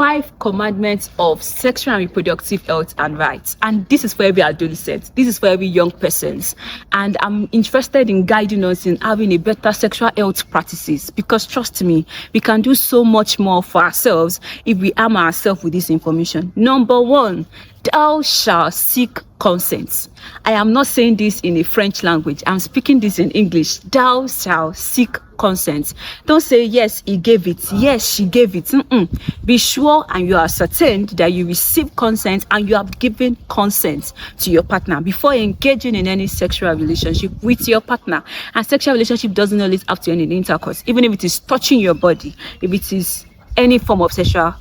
5 commandments of sexual and reproductive health and rights. And this is for every adolescent. This is for every young persons. And I'm interested in guiding us in having a better sexual health practices, because trust me, we can do so much more for ourselves if we arm ourselves with this information. Number 1, thou shalt seek consent. I am not saying this in a French language. I'm speaking this in English. Thou shalt seek consent. Don't say, yes, he gave it. Yes, she gave it. Be sure and you are certain that you receive consent and you have given consent to your partner before engaging in any sexual relationship with your partner. And sexual relationship doesn't always have to end in intercourse. Even if it is touching your body, if it is any form of sexual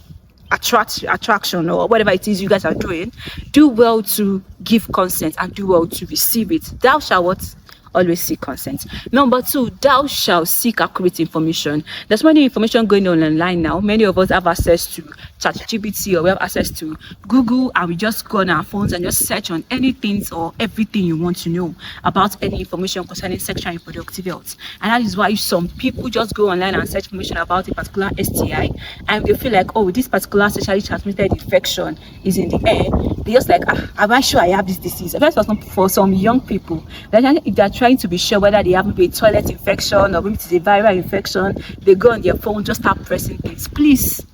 attraction or whatever it is you guys are doing, do well to give consent and do well to receive it. Thou shalt what? Always seek consent. Number 2, thou shalt seek accurate information. There's many information going on online now. Many of us have access to ChatGPT, or we have access to Google, and we just go on our phones and just search on anything or everything you want to know about any information concerning sexual and reproductive health. And that is why some people just go online and search information about a particular STI, and they feel like, oh, this particular sexually transmitted infection is in the air. They just like, am I sure I have this disease? For some young people, if they're trying to be sure whether they have maybe a toilet infection or maybe it's a viral infection, they go on their phone, just start pressing things. Please,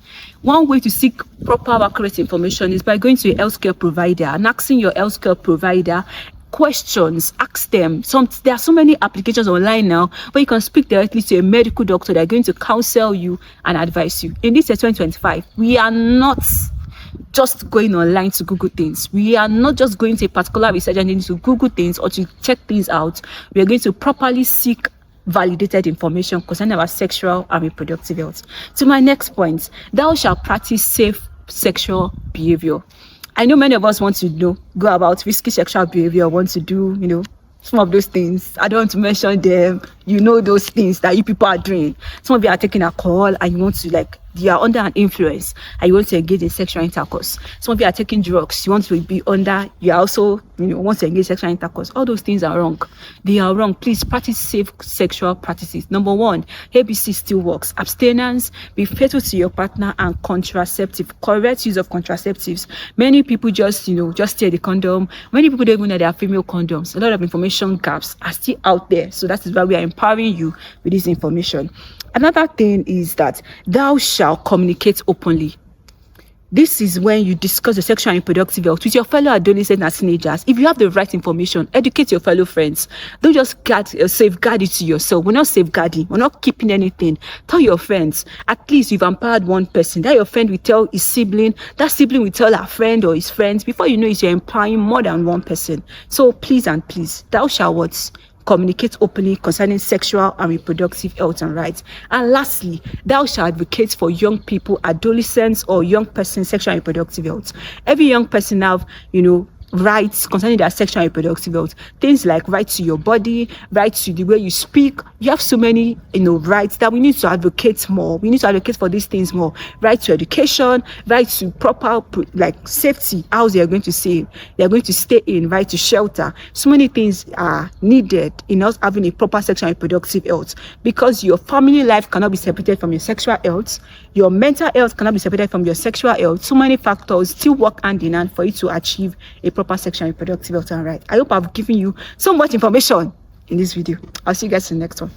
one way to seek proper accurate information is by going to a healthcare provider and asking your healthcare provider questions. Ask them. There are so many applications online now where you can speak directly to a medical doctor. They're going to counsel you and advise you. In this year 2025, we are not just going online to Google things. We are not just going to a particular research engine to Google things or to check things out. We are going to properly seek validated information concerning our sexual and reproductive health. To my next point, thou shalt practice safe sexual behavior. I know many of us want to go about risky sexual behavior, want to do, some of those things. I don't want to mention them. Those things that you people are doing. Some of you are taking alcohol and you want to you are under an influence and you want to engage in sexual intercourse. Some of you are taking drugs. You want to be under, you are also, want to engage in sexual intercourse. All those things are wrong. They are wrong. Please practice safe sexual practices. Number 1, ABC still works. Abstinence, be faithful to your partner, and contraceptive, correct use of contraceptives. Many people just steer the condom. Many people don't even know they are female condoms. A lot of information gaps are still out there. So that is why we are empowering you with this information. Another thing is that thou shalt communicate openly. This is when you discuss the sexual and reproductive health with your fellow adolescents and teenagers. If you have the right information, educate your fellow friends. Don't just safeguard it to yourself. We're not safeguarding. We're not keeping anything. Tell your friends. At least you've empowered one person. That your friend will tell his sibling. That sibling will tell her friend or his friends. Before you know it, you're empowering more than one person. So please, thou shalt what? Communicate openly concerning sexual and reproductive health and rights. And lastly, thou shalt advocate for young people, adolescents, or young persons' sexual and reproductive health. Every young person have, rights concerning their sexual and reproductive health. Things like right to your body, right to the way you speak. You have so many, rights that we need to advocate more. We need to advocate for these things more. Right to education, right to proper, safety, house they are going to stay. They are going to stay in, right to shelter. So many things are needed in us having a proper sexual and reproductive health, because your family life cannot be separated from your sexual health. Your mental health cannot be separated from your sexual health. So many factors still work hand in hand for you to achieve a proper sexual and reproductive health and right. I hope I've given you so much information in this video. I'll see you guys in the next one.